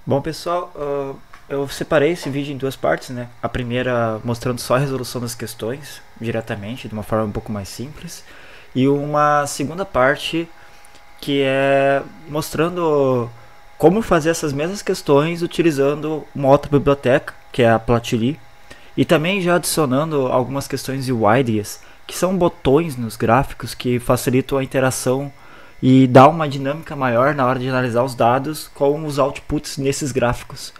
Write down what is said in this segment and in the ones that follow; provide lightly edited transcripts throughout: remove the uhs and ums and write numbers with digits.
Bom, pessoal, eu separei esse vídeo em duas partes, né? A primeira mostrando só a resolução das questões diretamente, de uma forma um pouco mais simples, e uma segunda parte que é mostrando como fazer essas mesmas questões utilizando uma outra biblioteca, que é a Plotly, e também já adicionando algumas questões de UIDs, que são botões nos gráficos que facilitam a interação e dá uma dinâmica maior na hora de analisar os dados com os outputs nesses gráficos.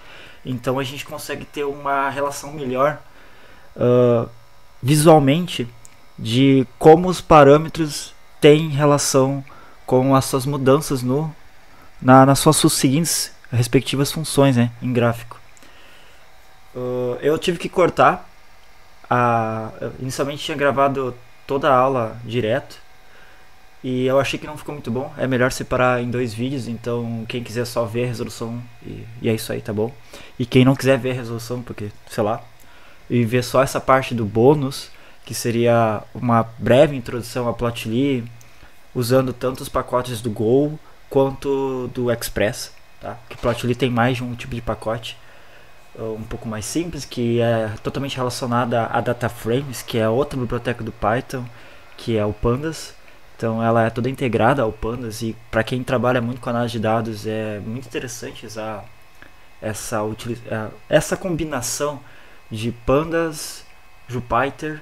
Então a gente consegue ter uma relação melhor uh, visualmente de como os parâmetros têm relação com as suas mudanças nas suas seguintes respectivas funções, né, em gráfico. Eu tive que cortar. Inicialmente tinha gravado toda a aula direto e eu achei que não ficou muito bom. É melhor separar em dois vídeos, então quem quiser só ver a resolução e é isso aí, tá bom? E quem não quiser ver a resolução, porque, sei lá, e ver só essa parte do bônus, que seria uma breve introdução a Plotly, usando tanto os pacotes do Go quanto do Express, tá? Que Plotly tem mais de um tipo de pacote um pouco mais simples, que é totalmente relacionada a data frames, que é outra biblioteca do Python, que é o Pandas. Então ela é toda integrada ao Pandas e para quem trabalha muito com análise de dados é muito interessante usar essa combinação de Pandas, Jupyter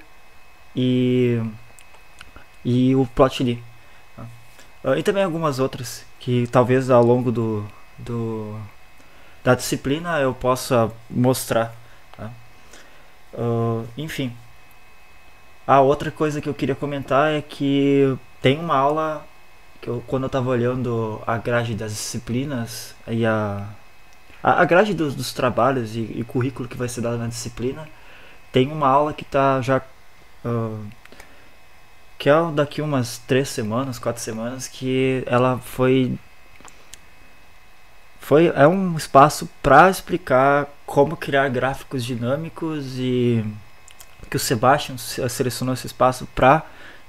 e, e o Plotly. E também algumas outras que talvez ao longo da disciplina eu possa mostrar. Tá? Enfim, a outra coisa que eu queria comentar é que tem uma aula que quando eu estava olhando a grade das disciplinas e a grade dos trabalhos e currículo que vai ser dado na disciplina, tem uma aula que está já uh, que é daqui umas 3 semanas, 4 semanas, que ela é um espaço para explicar como criar gráficos dinâmicos e que o Sebastian selecionou esse espaço para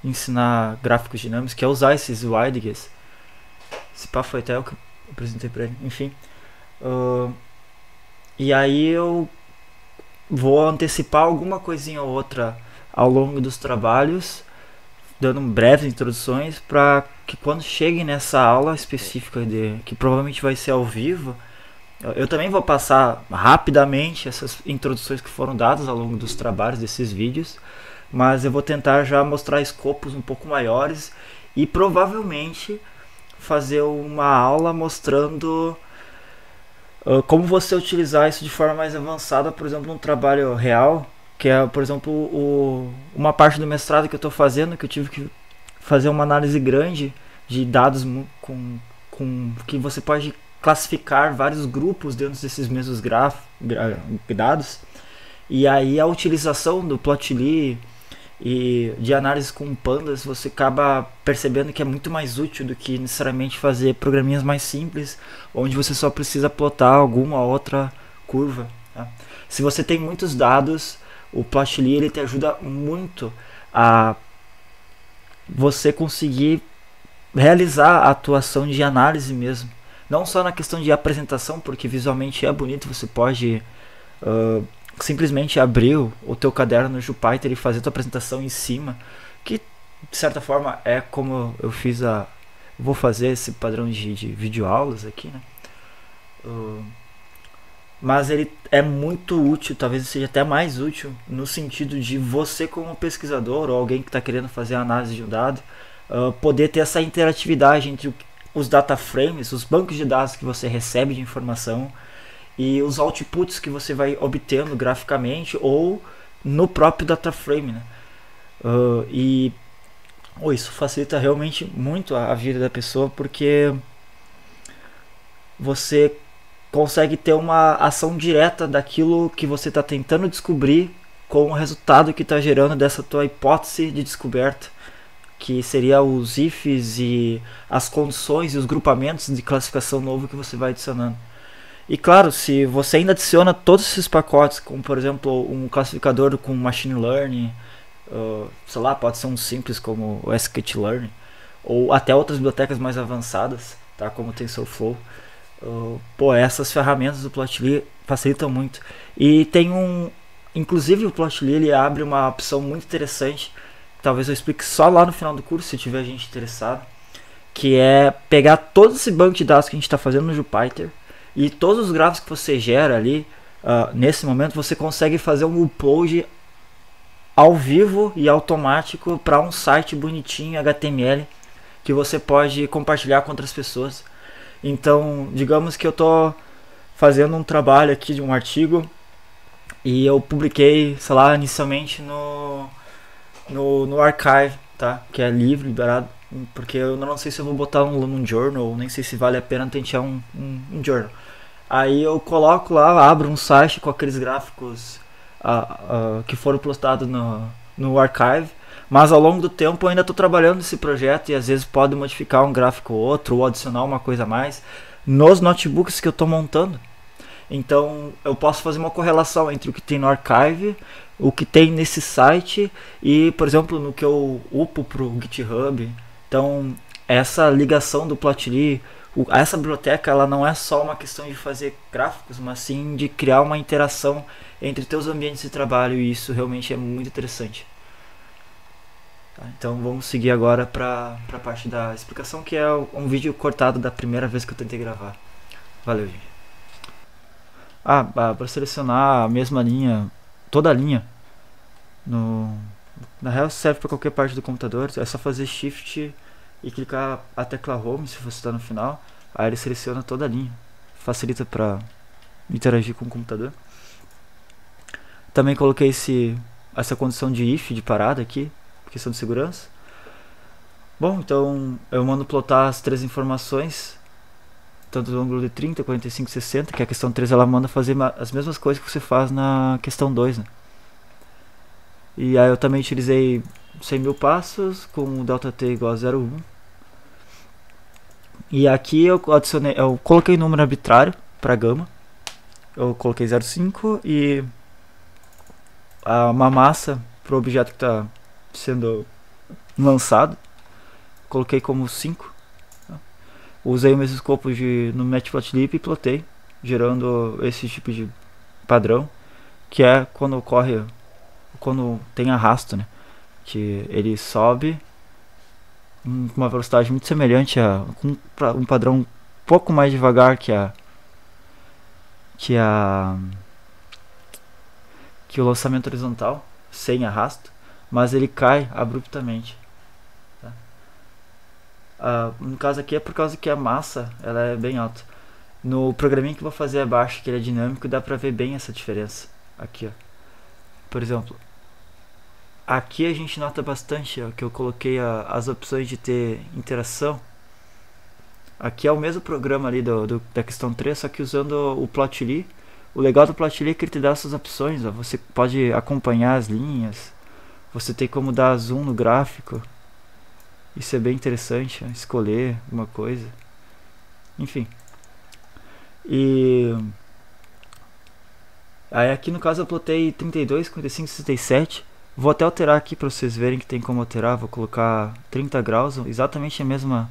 ensinar gráficos dinâmicos, que é usar esses widgets. Esse papo foi até o que eu apresentei para ele. Enfim. E aí eu vou antecipar alguma coisinha ou outra ao longo dos trabalhos, dando breves introduções para que quando chegue nessa aula específica que provavelmente vai ser ao vivo, eu também vou passar rapidamente essas introduções que foram dadas ao longo dos trabalhos desses vídeos, mas eu vou tentar já mostrar escopos um pouco maiores e provavelmente fazer uma aula mostrando como você utilizar isso de forma mais avançada, por exemplo, num trabalho real, que é, por exemplo, uma parte do mestrado que eu estou fazendo, que eu tive que fazer uma análise grande de dados com que você pode classificar vários grupos dentro desses mesmos dados. E aí a utilização do Plotly e de análise com pandas, você acaba percebendo que é muito mais útil do que necessariamente fazer programinhas mais simples, onde você só precisa plotar alguma outra curva. Tá? Se você tem muitos dados, o Plotly ele te ajuda muito a você conseguir realizar a atuação de análise mesmo. Não só na questão de apresentação, porque visualmente é bonito, você pode simplesmente abrir o teu caderno no Jupyter e fazer a tua apresentação em cima, que de certa forma é como eu fiz vou fazer esse padrão de videoaulas aqui, né? Mas ele é muito útil, talvez seja até mais útil no sentido de você como pesquisador ou alguém que está querendo fazer a análise de um dado poder ter essa interatividade entre os data frames, os bancos de dados que você recebe de informação e os outputs que você vai obtendo graficamente ou no próprio data frame, né? E isso facilita realmente muito a vida da pessoa, porque você consegue ter uma ação direta daquilo que você está tentando descobrir com o resultado que está gerando dessa tua hipótese de descoberta, que seria os ifs e as condições e os grupamentos de classificação novo que você vai adicionando. E claro, se você ainda adiciona todos esses pacotes, como por exemplo um classificador com machine learning, sei lá, pode ser um simples como o sklearn, ou até outras bibliotecas mais avançadas, tá, como o TensorFlow, Pô, essas ferramentas do Plotly facilitam muito. E tem inclusive o Plotly ele abre uma opção muito interessante. Talvez eu explique só lá no final do curso se tiver gente interessada, que é pegar todo esse banco de dados que a gente está fazendo no Jupyter e todos os gráficos que você gera ali, nesse momento você consegue fazer um upload ao vivo e automático para um site bonitinho HTML que você pode compartilhar com outras pessoas. Então, digamos que eu estou fazendo um trabalho aqui de um artigo e eu publiquei, sei lá, inicialmente no Archive, tá? Que é livre, liberado, porque eu não sei se eu vou botar num journal, nem sei se vale a pena tentar um journal. Aí eu coloco lá, abro um site com aqueles gráficos que foram postados no Archive, mas ao longo do tempo eu ainda estou trabalhando nesse projeto e às vezes pode modificar um gráfico ou outro ou adicionar uma coisa a mais nos notebooks que eu estou montando. Então eu posso fazer uma correlação entre o que tem no Archive, o que tem nesse site e, por exemplo, no que eu upo para o GitHub. Então essa ligação do Plotly, essa biblioteca, ela não é só uma questão de fazer gráficos, mas sim de criar uma interação entre teus ambientes de trabalho, e isso realmente é muito interessante. Tá, então vamos seguir agora para a parte da explicação, que é um vídeo cortado da primeira vez que eu tentei gravar. Valeu, gente. Para selecionar a mesma linha, toda a linha, na real serve para qualquer parte do computador, é só fazer Shift e clicar a tecla Home se você está no final, aí ele seleciona toda a linha, facilita para interagir com o computador. Também coloquei essa condição de if, de parada aqui, questão de segurança. Bom, então eu mando plotar as três informações, tanto do ângulo de 30, 45, 60, que a questão 3 ela manda fazer as mesmas coisas que você faz na questão 2, né? E aí eu também utilizei 100 mil passos com o ΔT igual a 0,1. E aqui eu coloquei número arbitrário para gama. Eu coloquei 0,5 e uma massa para o objeto que está sendo lançado. Coloquei como 5. Usei o mesmo escopo no Matplotlib e plotei, gerando esse tipo de padrão, que é quando tem arrasto, né? Que ele sobe com uma velocidade muito semelhante com um padrão um pouco mais devagar que o lançamento horizontal, sem arrasto, mas ele cai abruptamente. No caso aqui é por causa que a massa ela é bem alta. No programinha que eu vou fazer abaixo, que ele é dinâmico, dá pra ver bem essa diferença. Aqui, ó. Por exemplo, aqui a gente nota bastante, ó, que eu coloquei as opções de ter interação. Aqui é o mesmo programa ali da questão 3, só que usando o Plotly. O legal do Plotly é que ele te dá essas opções, ó. Você pode acompanhar as linhas, você tem como dar zoom no gráfico. Isso é bem interessante, escolher uma coisa. Enfim. E aí aqui no caso eu plotei 32, 55, 67. Vou até alterar aqui para vocês verem que tem como alterar. Vou colocar 30 graus, exatamente a mesma,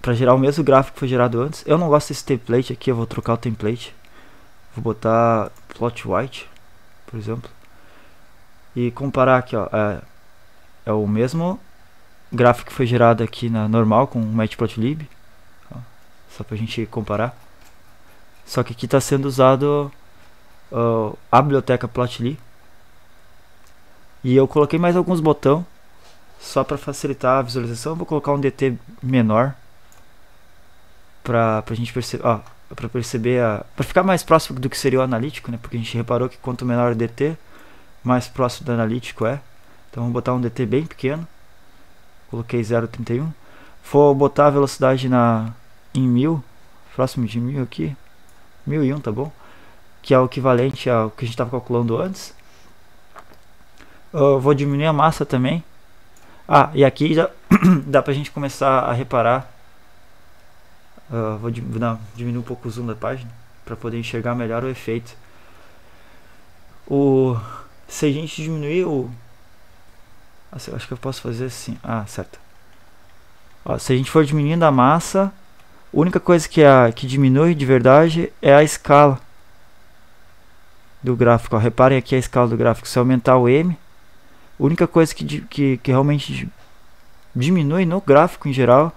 para gerar o mesmo gráfico que foi gerado antes. Eu não gosto desse template aqui, eu vou trocar o template. Vou botar plot white, por exemplo. E comparar aqui, ó, é o mesmo gráfico que foi gerado aqui na normal com o Matplotlib, só pra gente comparar. Só que aqui está sendo usado a biblioteca Plotly. E eu coloquei mais alguns botões só para facilitar a visualização. Vou colocar um DT menor pra gente perceber, para perceber para ficar mais próximo do que seria o analítico, né? Porque a gente reparou que quanto menor o DT, mais próximo do analítico é. Então vou botar um DT bem pequeno. Coloquei 0,31. Vou botar a velocidade em 1000, próximo de 1000 aqui. 1001, tá bom? Que é o equivalente ao que a gente estava calculando antes. Vou diminuir a massa também. E aqui já dá pra gente começar a reparar. Vou diminuir um pouco o zoom da página para poder enxergar melhor o efeito. Se a gente diminuir acho que eu posso fazer assim. Certo. Ó, se a gente for diminuindo a massa, a única coisa que diminui de verdade é a escala do gráfico. Ó, reparem aqui a escala do gráfico. Se aumentar o M, a única coisa que realmente diminui no gráfico em geral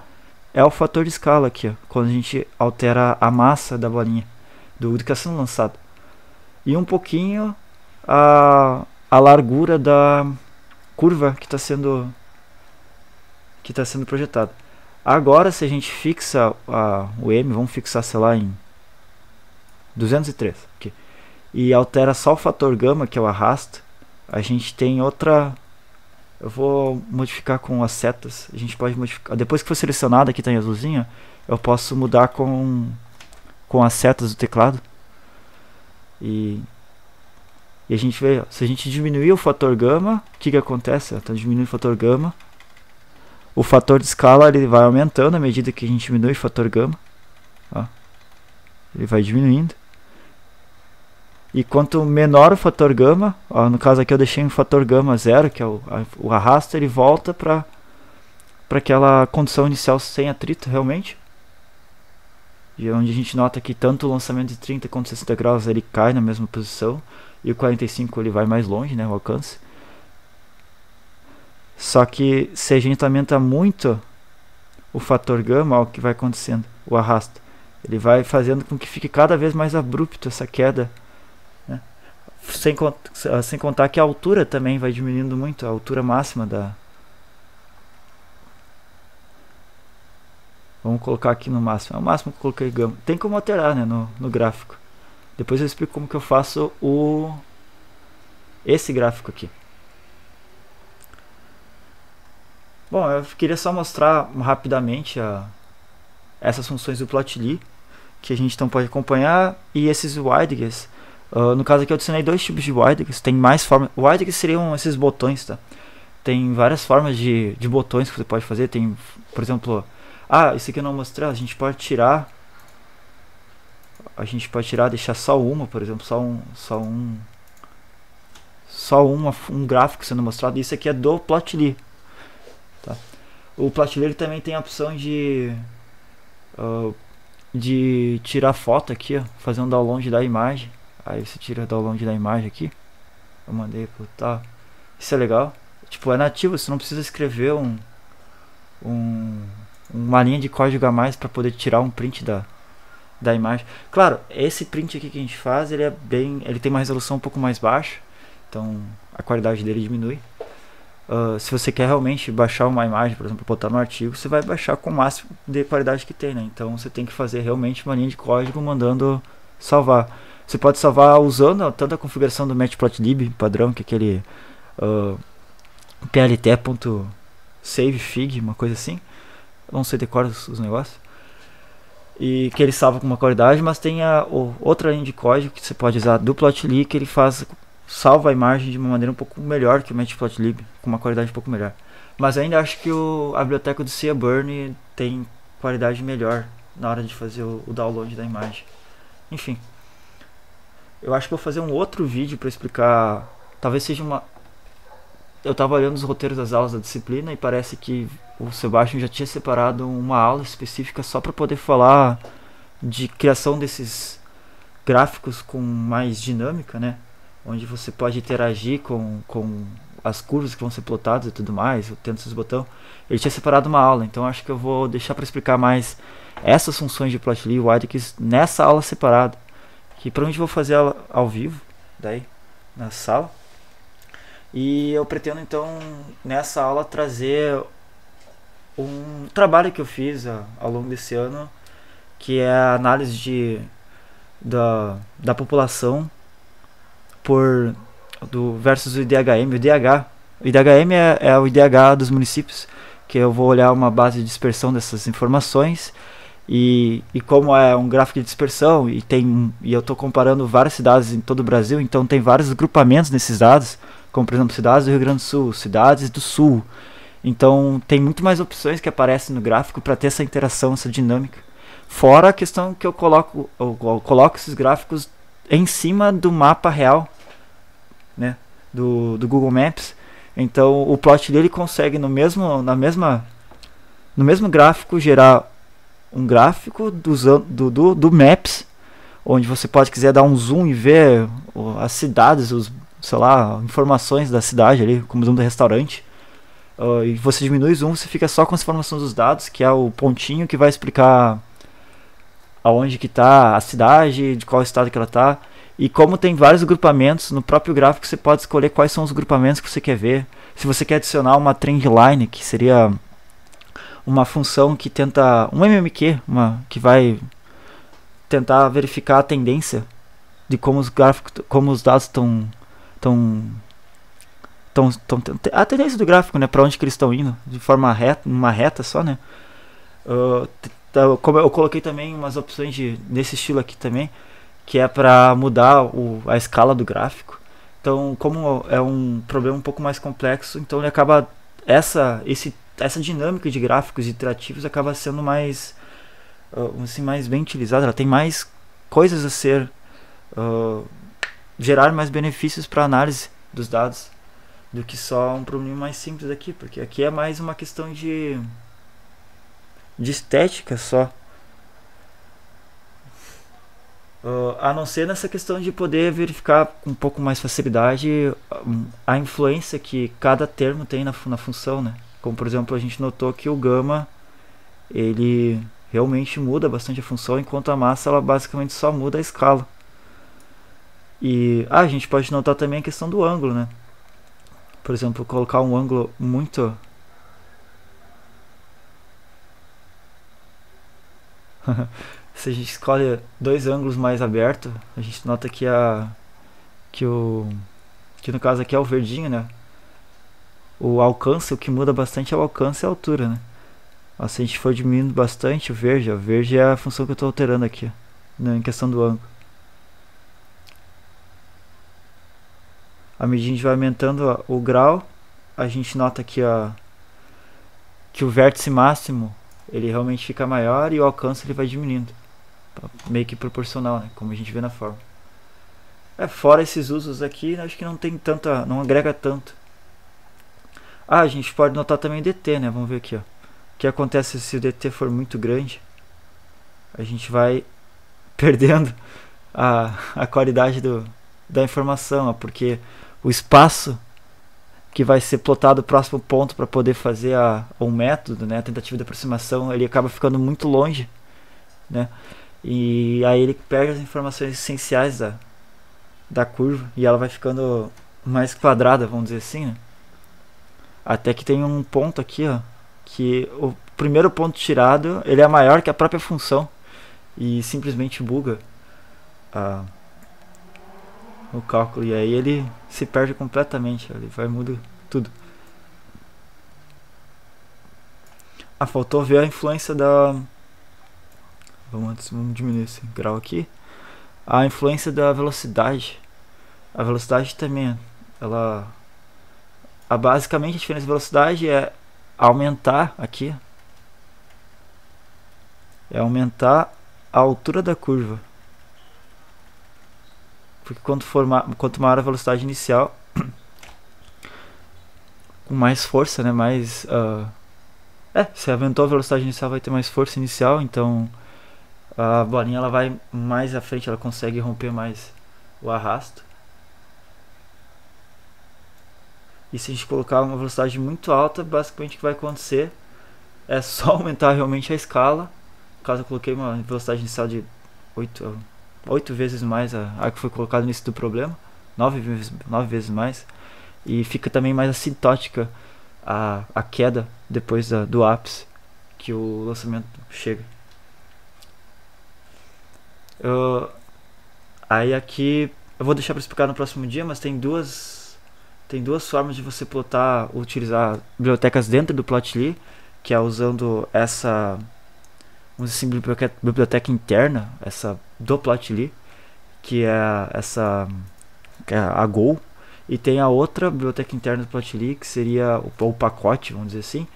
é o fator de escala aqui, ó, quando a gente altera a massa da bolinha do que está sendo lançado. E um pouquinho a largura da curva que está sendo projetado. Agora, se a gente fixa o M, vamos fixar, sei lá, em 203 aqui, e altera só o fator gama, que é o arrasto, a gente tem outra. Eu vou modificar com as setas. A gente pode modificar. Depois que for selecionado, aqui está em azulzinho, eu posso mudar com as setas do teclado. E a gente vê, ó, se a gente diminuir o fator gama, o que acontece? Está diminuindo o fator gama. O fator de escala ele vai aumentando à medida que a gente diminui o fator gama. Ó, ele vai diminuindo. E quanto menor o fator gama, ó, no caso aqui eu deixei um fator gama 0, que é o arrasto, ele volta para aquela condição inicial sem atrito realmente. E onde a gente nota que tanto o lançamento de 30 quanto 60 graus ele cai na mesma posição. E o 45 ele vai mais longe, né, o alcance. Só que se a gente aumenta muito o fator gama, ó, o que vai acontecendo? O arrasto. Ele vai fazendo com que fique cada vez mais abrupto essa queda. Né? Sem contar que a altura também vai diminuindo muito. A altura máxima da... Vamos colocar aqui no máximo. É o máximo que eu coloquei gama. Tem como alterar, né, no gráfico. Depois eu explico como que eu faço esse gráfico aqui. Bom, eu queria só mostrar rapidamente essas funções do Plotly, que a gente então pode acompanhar, e esses widgets. No caso aqui eu adicionei dois tipos de widgets, tem mais formas. Widgets seriam esses botões, tá? Tem várias formas de botões que você pode fazer. Tem, por exemplo, esse aqui eu não mostrei, a gente pode tirar. Deixar só uma, por exemplo, um gráfico sendo mostrado. Isso aqui é do Plotly. Tá? O Plotly ele também tem a opção de tirar foto aqui, ó, fazer um download da imagem. Aí você tira o download da imagem aqui. Eu mandei pro tal. Isso é legal. Tipo, é nativo, você não precisa escrever uma linha de código a mais para poder tirar um print da imagem. Claro, esse print aqui que a gente faz, ele tem uma resolução um pouco mais baixa, então a qualidade dele diminui. Se você quer realmente baixar uma imagem, por exemplo, botar no artigo, você vai baixar com o máximo de qualidade que tem, né? Então você tem que fazer realmente uma linha de código mandando salvar. Você pode salvar usando tanto a configuração do matplotlib padrão, que é aquele plt.savefig, uma coisa assim. Eu não sei decorar os negócios. E que ele salva com uma qualidade, mas tem outra linha de código que você pode usar do Plotly, que ele salva a imagem de uma maneira um pouco melhor que o matplotlib, com uma qualidade um pouco melhor. Mas ainda acho que a biblioteca do Seaborn tem qualidade melhor na hora de fazer o download da imagem. Enfim, eu acho que vou fazer um outro vídeo para explicar. Talvez seja eu estava olhando os roteiros das aulas da disciplina e parece que o Sebastian já tinha separado uma aula específica só para poder falar de criação desses gráficos com mais dinâmica, né? Onde você pode interagir com as curvas que vão ser plotadas e tudo mais, tendo esses botões. Ele tinha separado uma aula, então acho que eu vou deixar para explicar mais essas funções de Plotly e widgets nessa aula separada, que provavelmente vou fazer ela ao vivo, daí na sala. E eu pretendo então nessa aula trazer um trabalho que eu fiz ao longo desse ano, que é a análise da população versus o IDHM. O IDHM é o IDH dos municípios, que eu vou olhar uma base de dispersão dessas informações, e como é um gráfico de dispersão e eu estou comparando várias cidades em todo o Brasil, então tem vários agrupamentos nesses dados, como por exemplo cidades do Rio Grande do Sul, cidades do Sul. Então tem muito mais opções que aparecem no gráfico para ter essa interação, essa dinâmica. Fora a questão que eu coloco esses gráficos em cima do mapa real, né, do Google Maps. Então o Plotly ele consegue na mesma no mesmo gráfico gerar um gráfico do Maps, onde você pode quiser dar um zoom e ver as cidades, sei lá, informações da cidade ali, como o zoom do restaurante. E você diminui o zoom, você fica só com as informações dos dados, que é o pontinho que vai explicar aonde que está a cidade, de qual estado que ela está. E como tem vários agrupamentos, no próprio gráfico você pode escolher quais são os agrupamentos que você quer ver. Se você quer adicionar uma trend line, que seria uma função que tenta, um MMQ, que vai tentar verificar a tendência de como os gráficos, como os dados estão a tendência do gráfico, né, para onde que eles estão indo, de forma reta, uma reta só, né. Como eu coloquei também umas opções nesse estilo aqui também, que é para mudar a escala do gráfico. Então, como é um problema um pouco mais complexo, então ele acaba essa dinâmica de gráficos iterativos acaba sendo mais assim, mais bem utilizada. Ela tem mais coisas a ser gerar mais benefícios para análise dos dados do que só um problema mais simples aqui, porque aqui é mais uma questão de estética só. A não ser nessa questão de poder verificar com um pouco mais facilidade a influência que cada termo tem na função, né? Como por exemplo a gente notou que o gama ele realmente muda bastante a função, enquanto a massa ela basicamente só muda a escala. E a gente pode notar também a questão do ângulo, né? Por exemplo, colocar um ângulo muito se a gente escolhe dois ângulos mais abertos, a gente nota que que no caso aqui é o verdinho, né? O alcance, o que muda bastante é o alcance e a altura, né? Se a gente for diminuindo bastante o verde é a função que eu estou alterando aqui, né, em questão do ângulo. À medida que a gente vai aumentando o grau, a gente nota aqui que o vértice máximo ele realmente fica maior e o alcance ele vai diminuindo, meio que proporcional, né, como a gente vê na forma. Fora esses usos aqui, acho que não tem tanta, não agrega tanto. A gente pode notar também o DT, né? Vamos ver aqui, ó. O que acontece se o DT for muito grande? A gente vai perdendo a qualidade da informação, ó, porque o espaço que vai ser plotado o próximo ponto para poder fazer um método, né, a tentativa de aproximação, ele acaba ficando muito longe, né? E aí ele perde as informações essenciais da curva e ela vai ficando mais quadrada, vamos dizer assim, né? Até que tem um ponto aqui, ó, que o primeiro ponto tirado ele é maior que a própria função e simplesmente buga o cálculo, e aí ele se perde completamente, ele vai mudar tudo. Faltou ver a influência vamos diminuir esse grau aqui. A influência da velocidade. A velocidade também, ela basicamente a diferença de velocidade é aumentar aqui, é aumentar a altura da curva, porque quanto maior a velocidade inicial, com mais força, né, mais se aumentou a velocidade inicial vai ter mais força inicial, então a bolinha ela vai mais à frente, ela consegue romper mais o arrasto. E se a gente colocar uma velocidade muito alta, basicamente o que vai acontecer é só aumentar realmente a escala. No caso eu coloquei uma velocidade inicial de 8 vezes mais a que foi colocada no início do problema, 9 vezes mais, e fica também mais assintótica a queda depois do ápice que o lançamento chega. Aí aqui eu vou deixar para explicar no próximo dia, mas tem duas formas de você utilizar bibliotecas dentro do Plotly, que é usando essa biblioteca interna, essa do Plotly, que é a Go, e tem a outra biblioteca interna do Plotly, que seria o pacote, vamos dizer assim,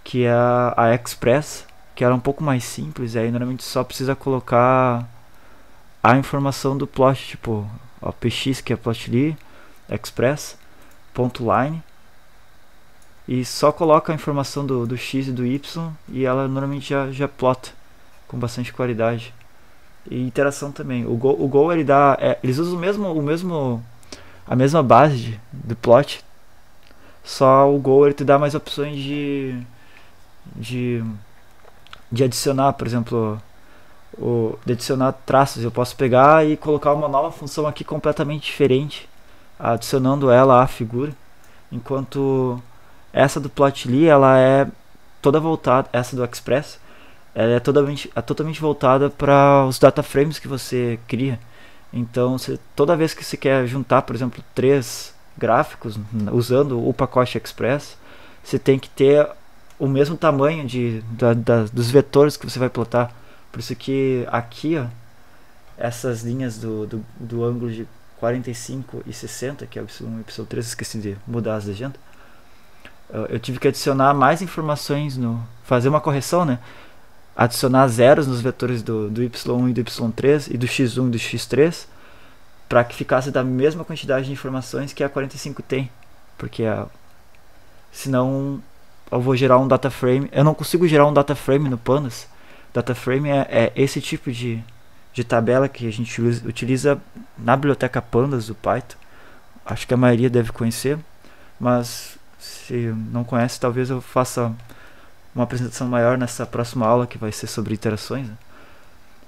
que é a Express, que era um pouco mais simples, e aí normalmente só precisa colocar a informação do plot, tipo o px, que é Plotly Express .line, e só coloca a informação do X e do Y e ela normalmente já plota com bastante qualidade. E interação também. O Go ele dá. Eles usam a mesma base do plot, só o Go ele te dá mais opções de, de adicionar, por exemplo, de adicionar traços. Eu posso pegar e colocar uma nova função aqui completamente diferente, adicionando ela à figura, enquanto essa do Plotly ela é toda voltada, essa do Express ela é totalmente voltada para os data frames que você cria. Então toda vez que você quer juntar, por exemplo, 3 gráficos usando o pacote Express, você tem que ter o mesmo tamanho dos vetores que você vai plotar. Por isso que aqui, ó, essas linhas do ângulo de 45 e 60, que é o Y1 e Y3, esqueci de mudar as legendas. Eu tive que adicionar mais informações, fazer uma correção, né? Adicionar zeros nos vetores do Y1 e do Y3 e do X1 e do X3 para que ficasse da mesma quantidade de informações que a 45 tem, porque senão eu vou gerar um data frame. Eu não consigo gerar um data frame no Pandas. Data frame é esse tipo de tabela que a gente utiliza na biblioteca Pandas do Python. Acho que a maioria deve conhecer, mas se não conhece, talvez eu faça uma apresentação maior nessa próxima aula, que vai ser sobre iterações, né?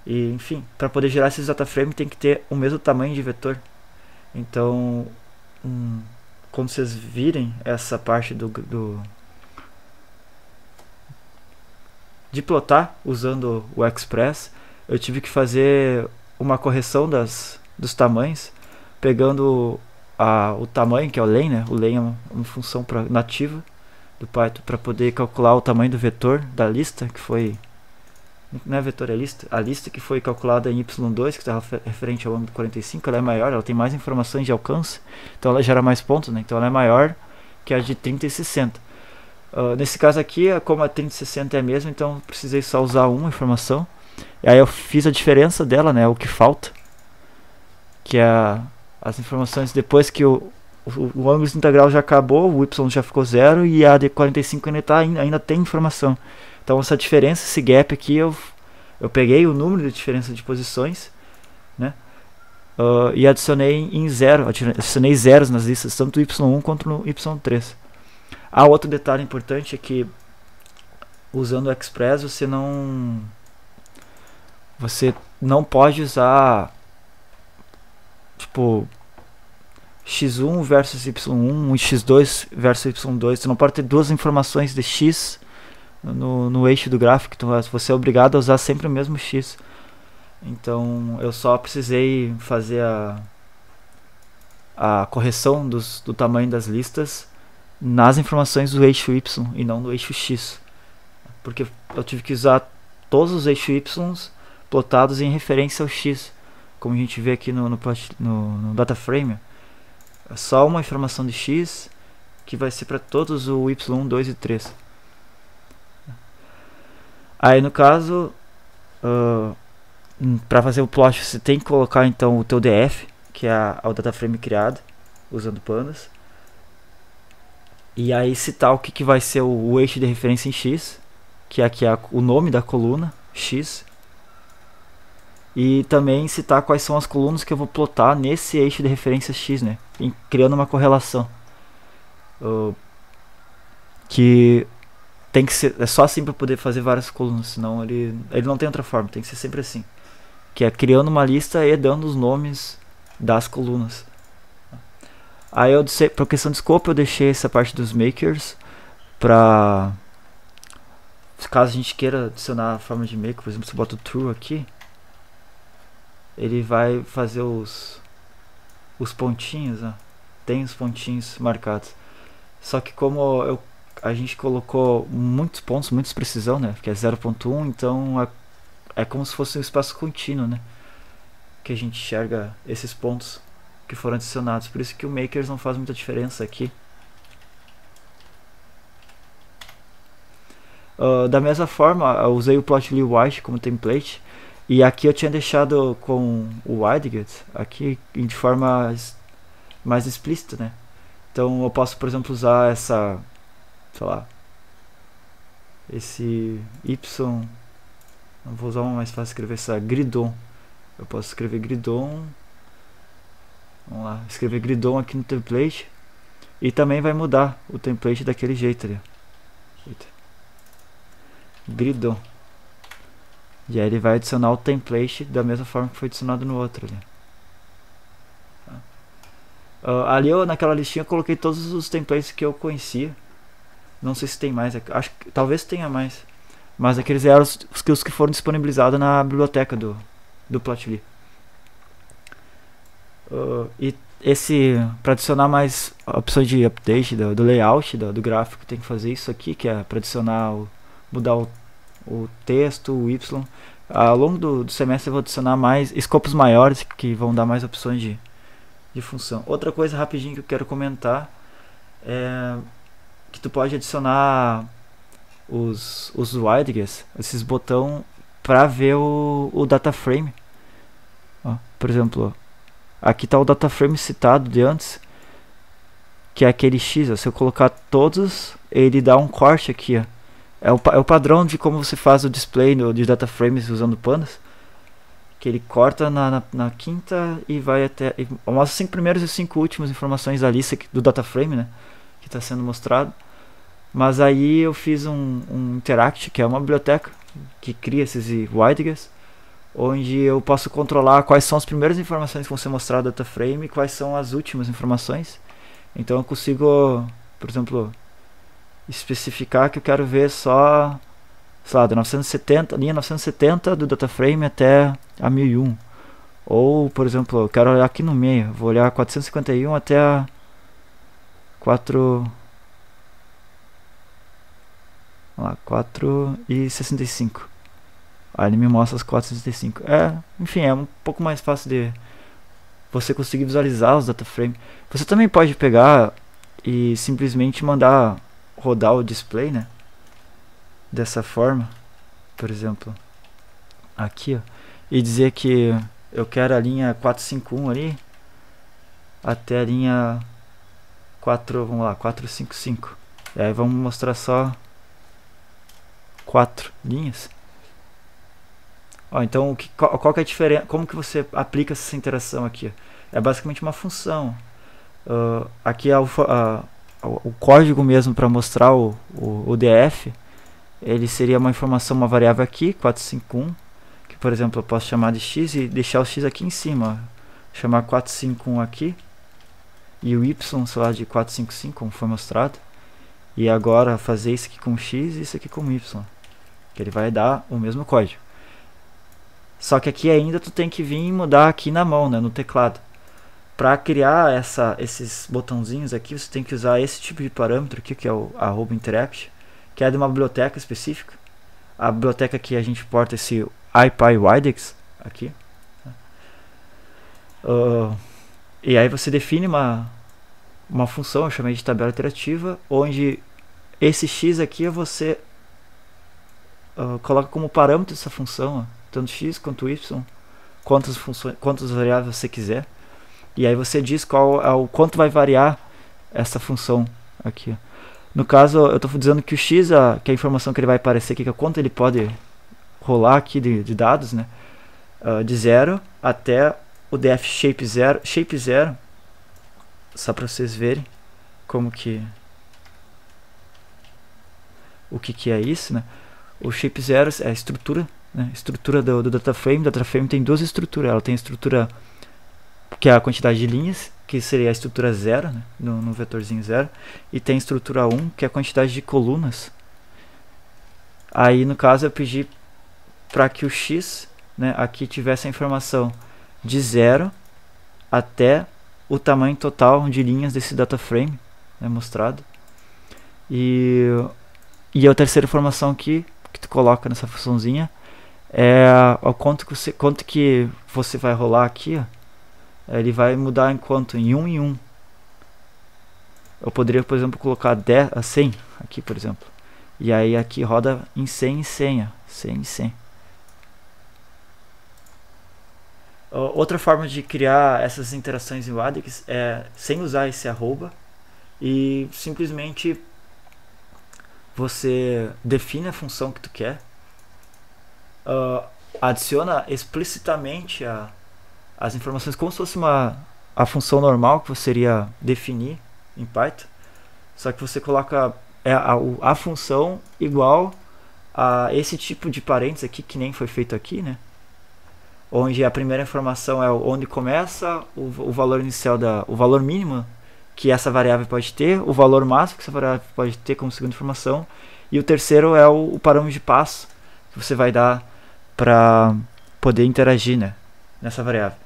E enfim, para poder gerar esses data frame tem que ter o mesmo tamanho de vetor. Então quando vocês virem essa parte de plotar usando o Express, eu tive que fazer uma correção dos tamanhos, pegando o tamanho, que é o len, né? O len é uma função nativa do Python para poder calcular o tamanho do vetor da lista, que foi, não é vetor, é lista, a lista que foi calculada em y2, que está referente ao ângulo 45, ela é maior, ela tem mais informações de alcance, então ela gera mais pontos, né? Então ela é maior que a de 30 e 60. Nesse caso aqui, como a 30 e 60 é a mesma, então precisei só usar uma informação, e aí eu fiz a diferença dela, né? O que falta, que é as informações depois que o ângulo integral já acabou, o y já ficou 0 e a de 45 ainda tem informação. Então essa diferença, esse gap aqui, eu peguei o número de diferença de posições, né? E adicionei em 0, adicionei zeros nas listas, tanto no y1 quanto no y3. Outro detalhe importante é que usando o Express você não pode usar tipo x1 versus y1 e x2 versus y2. Você não pode ter duas informações de x no eixo do gráfico, então você é obrigado a usar sempre o mesmo x. Então eu só precisei fazer a correção do tamanho das listas nas informações do eixo y e não do eixo x, porque eu tive que usar todos os eixos y plotados em referência ao x, como a gente vê aqui no data frame. É só uma informação de x que vai ser para todos o y1, 2 e 3. Aí no caso, para fazer o plot você tem que colocar então o teu df, que é o data frame criado usando pandas, e aí citar o que vai ser o eixo de referência em x, que aqui é o nome da coluna x, e também citar quais são as colunas que eu vou plotar nesse eixo de referência x, né? Criando uma correlação. Que tem que ser, é só assim para poder fazer várias colunas, senão ele não tem outra forma, tem que ser sempre assim. Que é criando uma lista e dando os nomes das colunas. Aí por questão de escopo eu deixei essa parte dos makers para caso a gente queira adicionar a forma de maker, por exemplo, se eu boto true aqui, ele vai fazer os pontinhos, ó. Tem os pontinhos marcados. Só que como a gente colocou muitos pontos, muita precisão, né? Que é 0.1, então é como se fosse um espaço contínuo, né? Que a gente enxerga esses pontos que foram adicionados. Por isso que o makers não faz muita diferença aqui. Da mesma forma, eu usei o Plotly White como template. E aqui eu tinha deixado com o widget aqui de forma mais explícita, né? Então eu posso, por exemplo, usar sei lá, esse Y, não vou usar uma mais fácil escrever essa Gridon. Eu posso escrever Gridon, vamos lá, escrever Gridon aqui no template e também vai mudar o template daquele jeito ali. Gridon. E aí ele vai adicionar o template da mesma forma que foi adicionado no outro ali. Ali naquela listinha eu coloquei todos os templates que eu conhecia. Não sei se tem mais, acho que talvez tenha mais. Mas aqueles eram os que foram disponibilizados na biblioteca do Plotly. E esse, para adicionar mais opções de update do layout do gráfico, tem que fazer isso aqui, que é para adicionar, mudar o texto, o Y. Ao longo do semestre eu vou adicionar mais escopos maiores, que vão dar mais opções de função. Outra coisa rapidinho que eu quero comentar é que tu pode adicionar os widgets, esses botões, para ver o data frame. Por exemplo, aqui está o data frame citado de antes, que é aquele X. Se eu colocar todos, ele dá um corte aqui. É o padrão de como você faz o display de data frames usando pandas, que ele corta na quinta e vai até, mostra os 5 primeiros e 5 últimas informações da lista do data frame, né, que está sendo mostrado. Mas aí eu fiz um Interact, que é uma biblioteca que cria esses widgets, onde eu posso controlar quais são as primeiras informações que vão ser mostradas no data frame e quais são as últimas informações. Então eu consigo, por exemplo, especificar que eu quero ver só, sei lá, da 970, linha 970 do data frame até a 1001. Ou, por exemplo, eu quero olhar aqui no meio, vou olhar 451 até a 4,65. Aí ele me mostra as 4,65. Enfim, é um pouco mais fácil de você conseguir visualizar os data frames. Você também pode pegar e simplesmente mandar rodar o display, né? Dessa forma, por exemplo, aqui, ó, e dizer que eu quero a linha 451 ali até a linha 455. E aí vamos mostrar só 4 linhas. Então qual que é a diferença? Como que você aplica essa interação aqui? É basicamente uma função. Aqui é o código mesmo para mostrar o DF. Ele seria uma informação, uma variável aqui, 451, que por exemplo eu posso chamar de x e deixar o x aqui em cima, chamar 451 aqui e o y, sei lá, de 455, como foi mostrado, e agora fazer isso aqui com x e isso aqui com y, que ele vai dar o mesmo código. Só que aqui ainda tu tem que vir e mudar aqui na mão, né, no teclado. Para criar esses botãozinhos aqui, você tem que usar esse tipo de parâmetro aqui, que é o @interact, que é de uma biblioteca específica. A biblioteca que a gente porta esse IPyWidgets aqui. E aí você define uma função, eu chamei de tabela iterativa, onde esse x aqui você coloca como parâmetro essa função, tanto x quanto y, quantas variáveis você quiser. E aí você diz quanto vai variar essa função aqui. No caso, eu estou dizendo que o x, que é a informação que ele vai aparecer aqui, que é quanto ele pode rolar aqui de dados, né? De 0 até o df shape 0, só para vocês verem como que o que é isso, né? O shape 0 é a estrutura, né? Estrutura do data frame. O data frame tem duas estruturas. Ela tem a estrutura que é a quantidade de linhas, que seria a estrutura 0, né, no vetorzinho 0, e tem a estrutura 1, que é a quantidade de colunas. Aí no caso eu pedi para que o x, né, aqui tivesse a informação de 0 até o tamanho total de linhas desse data frame, né, mostrado. E a terceira informação aqui, que tu coloca nessa funçãozinha, é o quanto que você vai rolar aqui, ó. Ele vai mudar em 1 em 1. Eu poderia, por exemplo, colocar 100 aqui, por exemplo. E aí aqui roda em 100 em 100, ó. 100 em 100. Outra forma de criar essas interações em WADX é sem usar esse arroba e simplesmente você define a função que tu quer, adiciona explicitamente as informações como se fosse a função normal que você iria definir em Python, só que você coloca a função igual a esse tipo de parênteses aqui, que nem foi feito aqui, né? Onde a primeira informação é onde começa o valor inicial, o valor mínimo que essa variável pode ter, o valor máximo que essa variável pode ter como segunda informação, e o terceiro é o parâmetro de passo que você vai dar para poder interagir, né, nessa variável.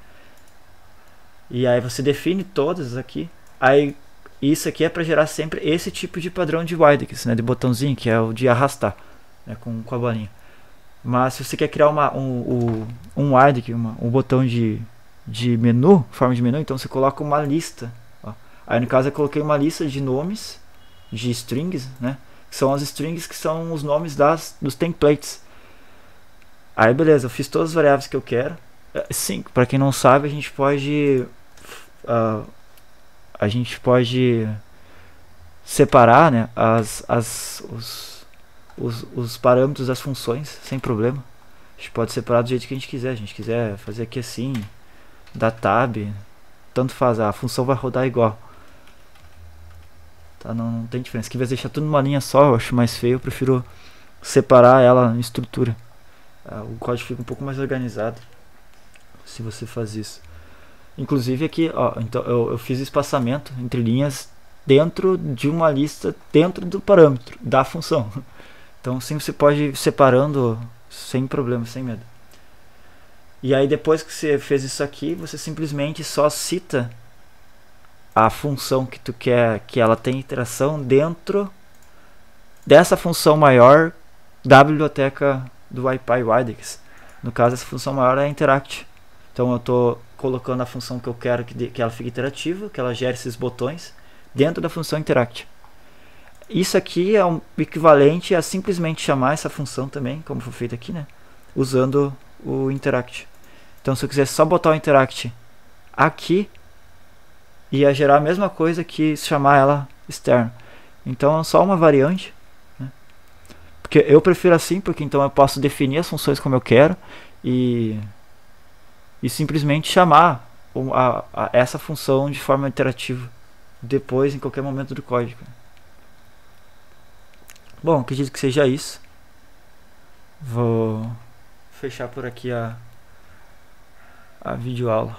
E aí você define todas aqui. Aí isso aqui é para gerar sempre esse tipo de padrão de Weidix, né, de botãozinho, que é o de arrastar, né, com a bolinha. Mas se você quer criar um Weidix, um botão de menu, forma de menu, então você coloca uma lista. Ó. Aí no caso eu coloquei uma lista de nomes de strings, né, que são as strings que são os nomes dos templates. Aí beleza, eu fiz todas as variáveis que eu quero. Sim, para quem não sabe, a gente pode separar, né, os parâmetros das funções sem problema. A gente pode separar do jeito que a gente quiser. A gente quiser fazer aqui assim, dar tab, tanto faz, a função vai rodar igual. Tá, não tem diferença. Se quiser deixar tudo numa linha só, eu acho mais feio, eu prefiro separar ela em estrutura. O código fica um pouco mais organizado se você faz isso. Inclusive aqui, ó, então eu fiz espaçamento entre linhas dentro de uma lista, dentro do parâmetro da função. Então sim, você pode ir separando sem problema, sem medo. E aí depois que você fez isso aqui, você simplesmente só cita a função que tu quer que ela tenha interação dentro dessa função maior da biblioteca do IPyWeidix. No caso, essa função maior é a interact. Então eu estou colocando a função que eu quero que ela fique interativa, que ela gere esses botões dentro da função interact. Isso aqui é um equivalente a simplesmente chamar essa função também, como foi feito aqui, né, usando o interact. Então se eu quiser só botar o interact aqui, ia gerar a mesma coisa que chamar ela externo. Então é só uma variante, né? Porque eu prefiro assim, porque então eu posso definir as funções como eu quero e simplesmente chamar essa função de forma iterativa depois, em qualquer momento do código. Bom, acredito que seja isso. Vou fechar por aqui a videoaula.